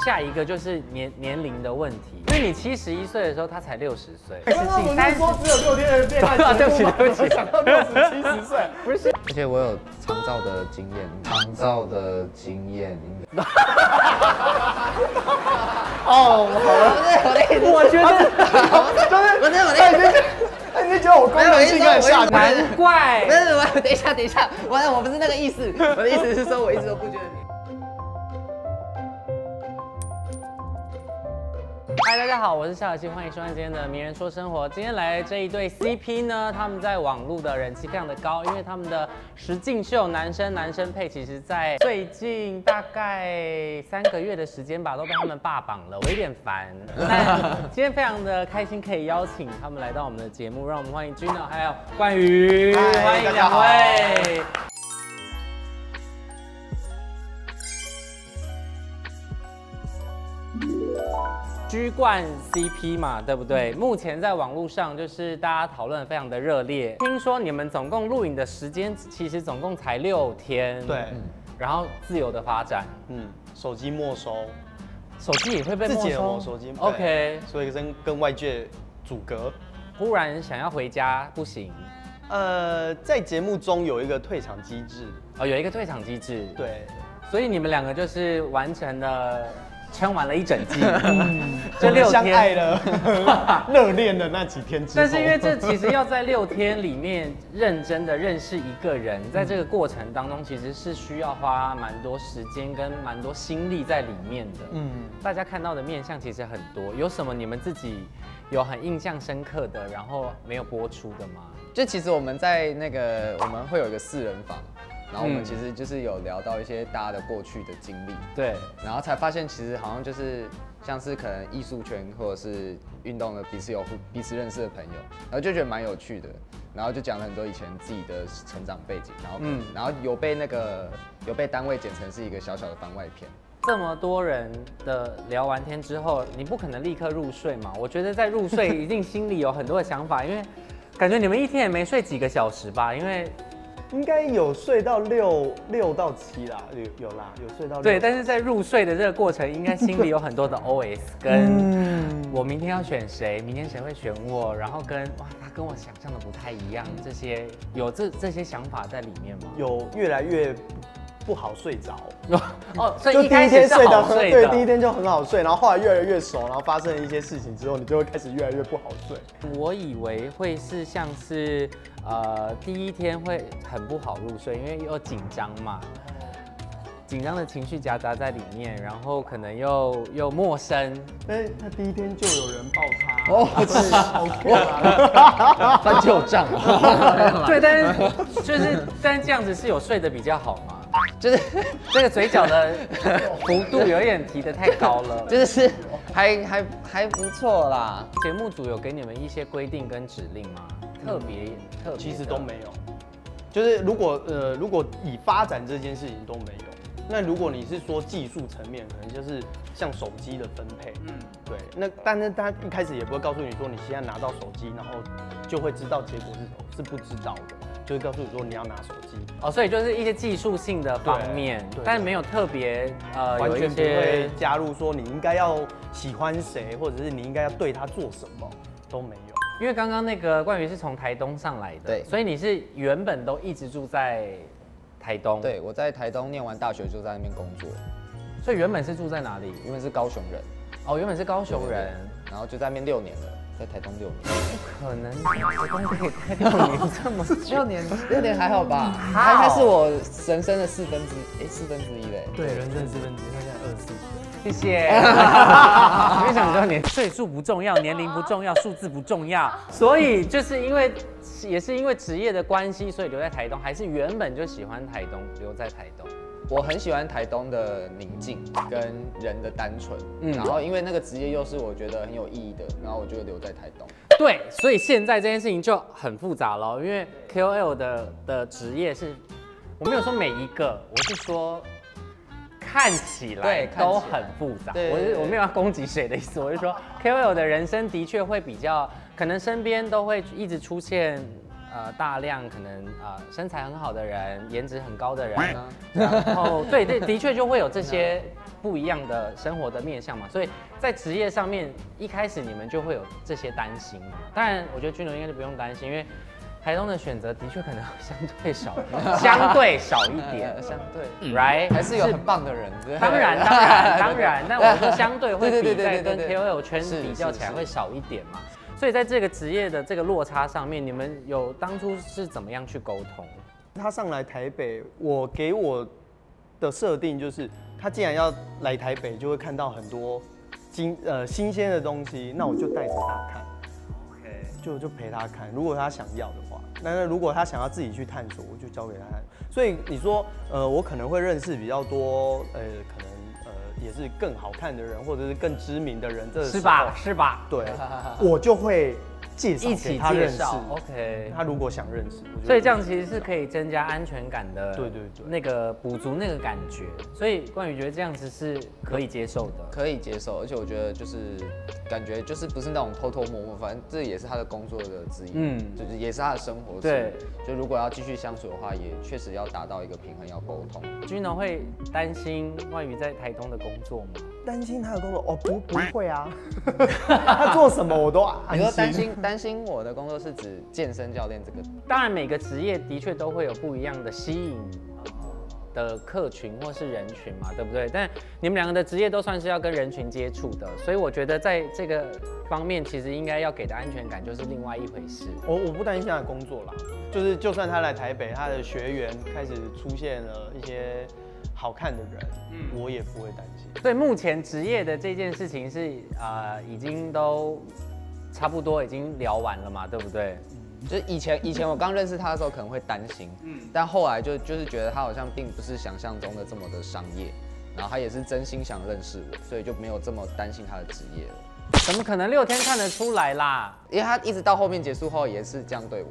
下一个就是年龄的问题，因为你71岁的时候，他才60岁。刚刚不是说只有6天的恋爱节目吗？对不起，想到60、70岁，不是。而且我有长照的经验，哦，好了，我觉得你就觉得我功能性很下降，难怪。不是，等一下，我不是那个意思，我的意思是说，我一直都不觉得你。嗨，大家好，我是夏小新，欢迎收看今天的《名人说生活》。今天来这一对 CP 呢，他们在网络的人气非常的高，因为他们的实境秀男生配，其实在最近大概3个月的时间吧，都被他们霸榜了，我有点烦。但今天非常的开心，可以邀请他们来到我们的节目，让我们欢迎 Gino 还有冠宇，欢迎两位。居冠 CP 嘛，对不对？目前在网络上就是大家讨论非常的热烈。听说你们总共录影的时间其实总共才6天，对，然后自由的发展，手机没收，手机也会被没收，自己的手机 OK， 所以跟外界阻隔。忽然想要回家不行，在节目中有一个退场机制，有一个退场机制，对，所以你们两个就是完成了。撑完了一整季，这6天相爱了、热恋的那几天之后，但是因为这其实要在6天里面认真的认识一个人，在这个过程当中，其实是需要花蛮多时间跟蛮多心力在里面的。大家看到的面向其实很多，有什么你们自己有很印象深刻的，然后没有播出的吗？就其实我们在我们会有一个4人房。然后我们其实就是有聊到一些大家的过去的经历，对，然后才发现其实好像就是像是可能艺术圈或者是运动的彼此认识的朋友，然后就觉得蛮有趣的，然后就讲了很多以前自己的成长背景，然后有被单位剪成是一个小小的番外篇。这么多人的聊完天之后，你不可能立刻入睡嘛？我觉得在入睡一定心里有很多的想法，因为感觉你们一天也没睡几个小时吧？因为应该有睡到6到7啦，有啦，有睡到6。对，但是在入睡的这个过程，应该心里有很多的 OS， 跟我明天要选谁，明天谁会选我，然后跟他跟我想象的不太一样，这些有这些想法在里面吗？有越来越不好睡着所以一开始是好睡的，对，第一天就很好睡，然后后来越来越熟，然后发生了一些事情之后，你就会开始越来越不好睡。我以为会是像是第一天会很不好入睡，因为又紧张嘛，紧张的情绪夹杂在里面，然后可能又陌生。但是他第一天就有人抱他，是 OK 啦，翻旧账。对，但是这样子是有睡得比较好吗？就是这个嘴角的幅度有一点提得太高了，就是还不错啦。节目组有给你们一些规定跟指令吗？特别其实都没有。就是如果以发展这件事情都没有，那如果你是说技术层面，可能就是像手机的分配，对。那但是他一开始也不会告诉你说你现在拿到手机，然后就会知道结果是什么，是不知道的。就会告诉你说你要拿手机所以就是一些技术性的方面，但没有特别完全不会加入说你应该要喜欢谁，或者是你应该要对他做什么，都没有。因为刚刚那个冠宇是从台东上来的，对，所以你是原本都一直住在台东？对，我在台东念完大学就在那边工作，所以原本是住在哪里？原本是高雄人。原本是高雄人，然后就在那边6年了。在台东6年，不可能，台东可以待6年这么久6年还好吧？它是我人生的4分之一嘞。对，人生4分之一，他现在24岁。谢谢。因为想知道年岁数不重要，年龄不重要，数字不重要，所以就是也是因为职业的关系，所以留在台东，还是原本就喜欢台东，留在台东。我很喜欢台东的宁静跟人的单纯，然后因为那个职业又是我觉得很有意义的，然后我就留在台东。对，所以现在这件事情就很复杂了，因为 KOL 的职业是，我没有说每一个，我是说看起来都很复杂。我没有要攻击谁的意思，我是说 KOL 的人生的确会比较，可能身边都会一直出现大量可能身材很好的人，颜值很高的人，然后对，的确就会有这些不一样的生活的面向嘛，所以在职业上面一开始你们就会有这些担心嘛。当然，我觉得君柔应该是不用担心，因为台东的选择的确可能相对少，相对少一点，相对 ，right， 还是有很棒的人。当然，但我说相对会比在跟 KOL 圈比较起来会少一点嘛。所以在这个职业的这个落差上面，你们有当初是怎么样去沟通？他上来台北，我给我的设定就是，他既然要来台北，就会看到很多新鲜的东西，那我就带着他看。就陪他看，如果他想要的话，那如果他想要自己去探索，我就交给他看。所以你说，我可能会认识比较多，可能也是更好看的人，或者是更知名的人，这是吧？是吧？对，我就会介绍给他认识。OK， 他如果想认识，所以这样其实是可以增加安全感的。对，那个补足那个感觉。所以冠宇觉得这样子是可以接受的，可以接受，而且我觉得就是感觉就是不是那种偷偷摸摸，反正这也是他的工作的之一，就是也是他的生活。对，就如果要继续相处的话，也确实要达到一个平衡，要沟通。君柔会担心冠宇在台东的工作吗？担心他的工作哦，不会啊，他做什么我都安心。你说担心我的工作是指健身教练这个？当然每个职业的确都会有不一样的吸引的客群或是人群嘛，对不对？但你们两个的职业都算是要跟人群接触的，所以我觉得在这个方面其实应该要给的安全感就是另外一回事。我不担心他的工作啦，就算他来台北，他的学员开始出现了一些好看的人，我也不会担心。所以目前职业的这件事情是已经都差不多已经聊完了嘛，对不对？就是以前我刚认识他的时候可能会担心，但后来就是觉得他好像并不是想象中的这么的商业，然后他也是真心想认识我，所以就没有这么担心他的职业了。怎么可能6天看得出来啦？因为他一直到后面结束后也是这样对我。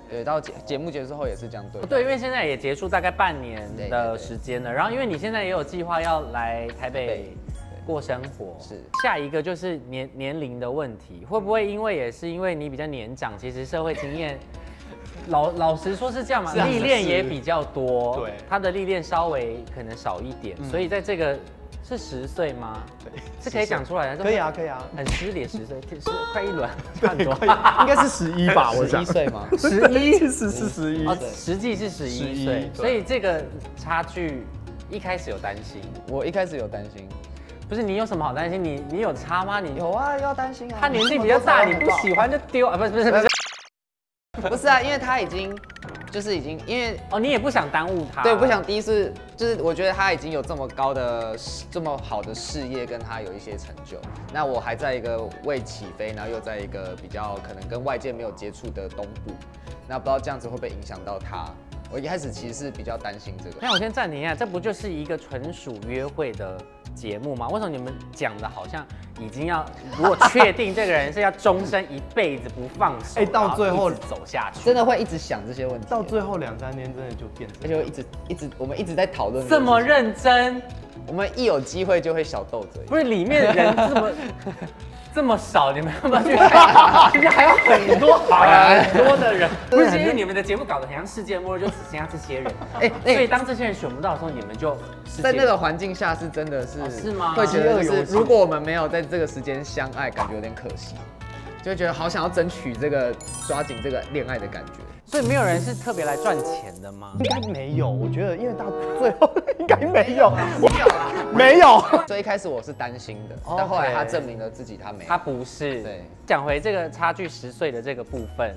对，到节目结束后也是这样对。对，因为现在也结束大概半年的时间了，然后因为你现在也有计划要来台北过生活，是下一个就是年龄的问题，会不会因为也是因为你比较年长，其实社会经验老实说是这样嘛，历练也比较多，对，他的历练稍微可能少一点，所以在这个。是10岁吗？对，是可以讲出来的。可以啊，很失礼，10岁是快1轮，差很多，应该是11吧？我想11岁吗？11是11，实际是11岁，所以这个差距一开始有担心。我一开始有担心，不是你有什么好担心？你有差吗？你有啊，要担心啊。他年纪比较大，你不喜欢就丢啊？不是。不是啊，因为他已经因为你也不想耽误他，对，不想第一次就是我觉得他已经有这么好的事业，跟他有一些成就，那我还在一个未起飞，然后又在一个比较可能跟外界没有接触的东部，那不知道这样子会不会影响到他？我一开始其实是比较担心这个。那我先暂停一下，这不就是一个纯属约会的节目吗？为什么你们讲的好像已经要，如果确定这个人是要终身一辈子不放手，到最后走下去，真的会一直想这些问题。到最后2、3年真的就变成，而且我们一直在讨论这么认真，我们一有机会就会小斗嘴。不是里面人这么少，你们要不要去？其实还有很多的人，不是因为你们的节目搞得很像世界末日，就只剩下这些人。所以当这些人选不到的时候，你们就在那个环境下是真的是吗？会觉得就是如果我们没有在这个时间相爱，感觉有点可惜，就会觉得好想要争取这个抓紧这个恋爱的感觉。所以没有人是特别来赚钱的吗？应该没有，我觉得，因为到最后应该没有，没有。所以一开始我是担心的，但后来他证明了自己他没有，他不是。对，讲回这个差距10岁的这个部分，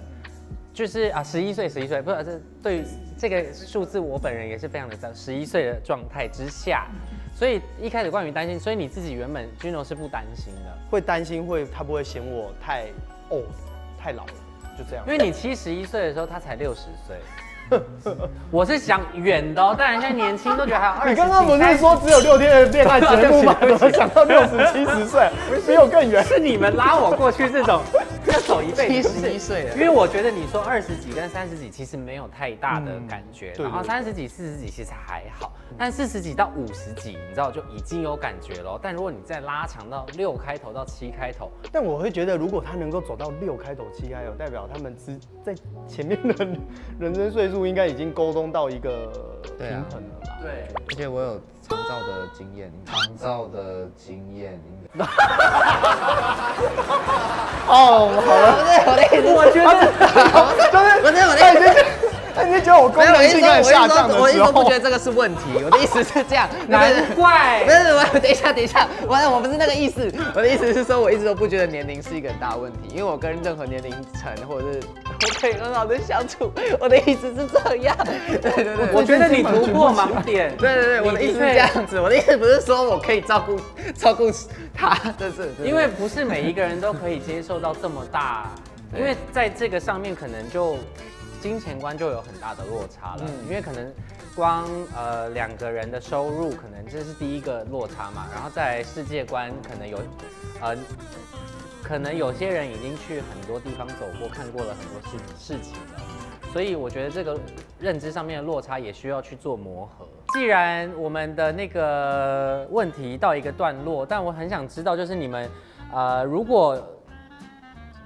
就是11岁，不是这对于这个数字，我本人也是非常的在11岁的状态之下，所以一开始关于担心，所以你自己原本君柔是不担心的，会担心他不会嫌我太老了。就这样，因为你71岁的时候，他才60岁。我是想远的哦，当然现在年轻都觉得还有20。你刚刚不是说只有6天的恋爱节目吗？怎么想到60、70岁，比我更远？是你们拉我过去这种要走一辈子。71岁了，因为我觉得你说20几跟30几其实没有太大的感觉，然后30几、40几其实还好，但40几到50几，你知道就已经有感觉了。但如果你再拉长到6开头到7开头，但我会觉得，如果他能够走到6开头、7开头，代表他们在前面的人生岁数应该已经沟通到一个平衡了吧？对，而且我有长照的经验，哦，好了，我的意思，我觉得他已经觉得我功能性很下降的时候，我一直都不觉得这个是问题。我的意思是这样，难怪。不是，等一下，我不是那个意思。我的意思是说，我一直都不觉得年龄是一个很大的问题，因为我跟任何年龄层或者是我可以很好的相处。我的意思是这样。对，我觉得你突破盲点。对，我的意思是这样子。我的意思不是说我可以照顾他，就是因为不是每一个人都可以接受到这么大，因为在这个上面可能就。金钱观就有很大的落差了，因为可能光2个人的收入，可能这是第一个落差嘛，然后再来世界观可能有可能有些人已经去很多地方走过，看过了很多事情了，所以我觉得这个认知上面的落差也需要去做磨合。既然我们的那个问题到一个段落，但我很想知道，就是你们如果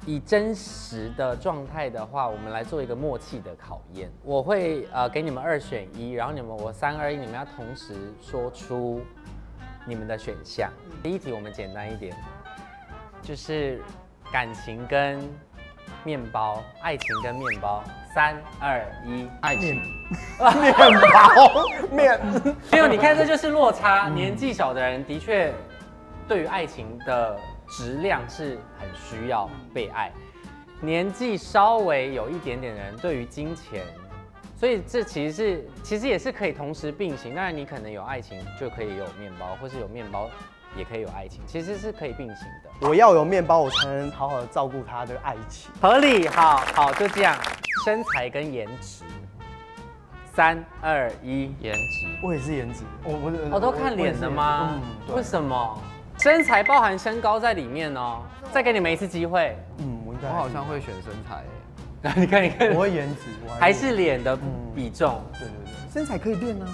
以真实的状态的话，我们来做一个默契的考验。我会给你们2选1，然后我3、2、1，你们要同时说出你们的选项。第一题我们简单一点，就是感情跟面包，爱情跟面包。3、2、1，爱情。面。没有，你看这就是落差。年纪小的人的确对于爱情的质量是很需要被爱，年纪稍微有一点点的人对于金钱，所以这其实也是可以同时并行。当然你可能有爱情就可以有面包，或是有面包也可以有爱情，其实是可以并行的。我要有面包，我才能好好的照顾他的爱情。合理，好，就这样。身材跟颜值，3、2、1，颜值。我也是颜值，我都看脸的吗？为什么？身材包含身高在里面哦。再给你们一次机会。我好像会选身材。你看，我会颜值，还是脸的比重。对，身材可以练啊。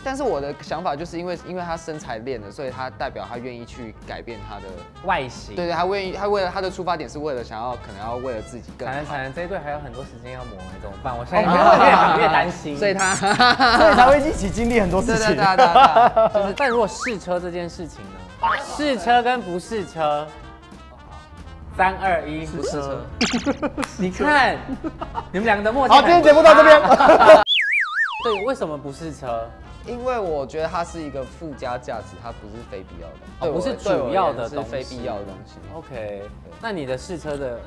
但是我的想法就是因为他身材练了，所以他代表他愿意去改变他的外形。对，他为了他的出发点是为了可能要为了自己更好。惨了，这一对还有很多时间要磨，怎么办？我现在越想越担心。所以才会一起经历很多事情。对。就是，但如果试车这件事情呢？试车跟不试车。3、2、1，不试车。你看，你们2个的默契。好，今天节目到这边。对，为什么不试车？因为我觉得它是一个附加价值，它不是非必要的，不是主要的东西，是非必要的东西。OK， 那你的试车的，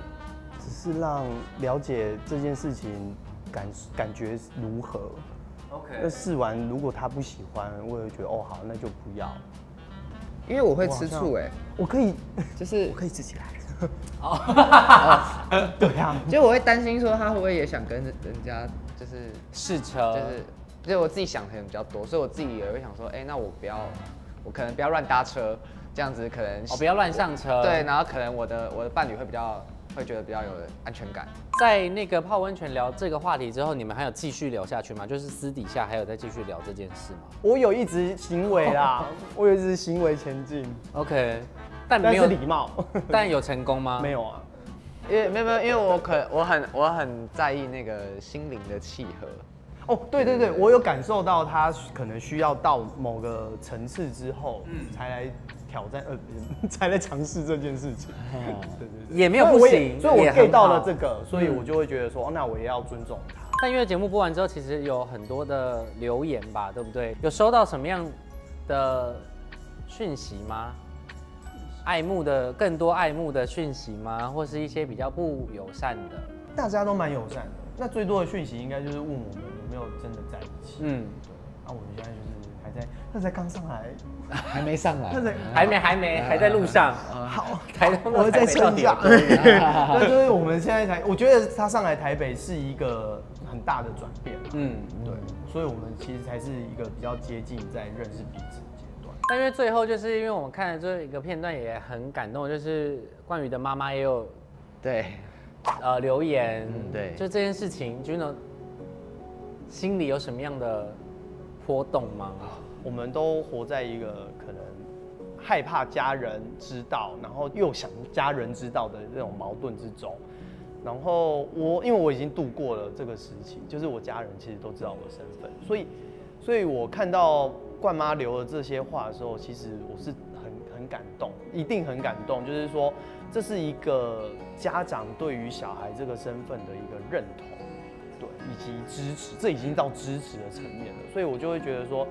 只是让了解这件事情感觉如何。OK， 那试完如果他不喜欢，我也会觉得好，那就不要。因为我会吃醋我可以，就是我可以自己来。哦，对啊，就我会担心说他会不会也想跟人家就是试车，就是我自己想的人比较多，所以我自己也会想说，那我可能不要乱搭车，这样子可能不要乱上车，对，然后可能我的伴侣会觉得比较有安全感。在那个泡温泉聊这个话题之后，你们还有继续聊下去吗？就是私底下还有再继续聊这件事吗？我有一直行为啦，我有一直行为前进。OK， 但没有礼貌，但有成功吗？没有啊，因为我很在意那个心灵的契合。对，我有感受到他可能需要到某个层次之后，才来挑战，才来尝试这件事情。对，也没有不行，所以我 get 到了这个，所以我就会觉得说，那我也要尊重他。但因为节目播完之后，其实有很多的留言吧，对不对？有收到什么样的讯息吗？更多爱慕的讯息吗？或是一些比较不友善的？大家都蛮友善的。那最多的讯息应该就是问我们有没有真的在一起。对。那我们现在就是还在，那才刚上来，还没上来，还在路上。好，我在撑一下。那就是我们现在我觉得他上来台北是一个很大的转变。对，所以我们其实才是一个比较接近在认识彼此的阶段。但因为最后就是因为我们看了这一个片段也很感动，就是冠宇的妈妈也有对，留言，对，就这件事情，Juno心里有什么样的波动吗？我们都活在一个可能害怕家人知道，然后又想家人知道的这种矛盾之中。然后因为我已经度过了这个时期，就是我家人其实都知道我的身份，所以我看到冠妈留了这些话的时候，其实我是很感动，一定很感动。就是说，这是一个家长对于小孩这个身份的一个认同，对，以及支持，这已经到支持的层面了。所以我就会觉得说，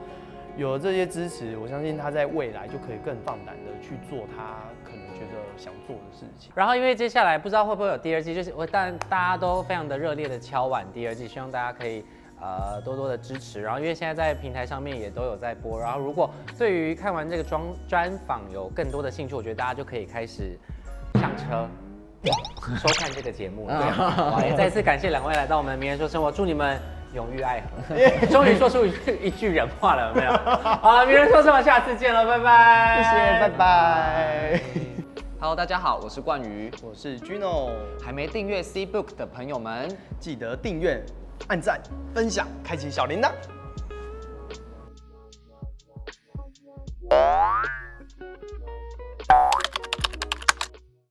有了这些支持，我相信他在未来就可以更放胆的去做他可能觉得想做的事情。然后因为接下来不知道会不会有第二季，就是但大家都非常的热烈的敲碗第二季，希望大家可以多多的支持。然后因为现在在平台上面也都有在播，然后如果对于看完这个专访有更多的兴趣，我觉得大家就可以开始上车收看这个节目。对，也再次感谢两位来到我们名人说生活，祝你们永浴爱河，终于说出一句人话了，有没有？好了，名人说生活，下次见了，拜拜。谢谢，拜拜。Hello， 大家好，我是冠宇，我是 Juno。还没订阅 C Book 的朋友们，记得订阅、按赞、分享、开启小铃铛。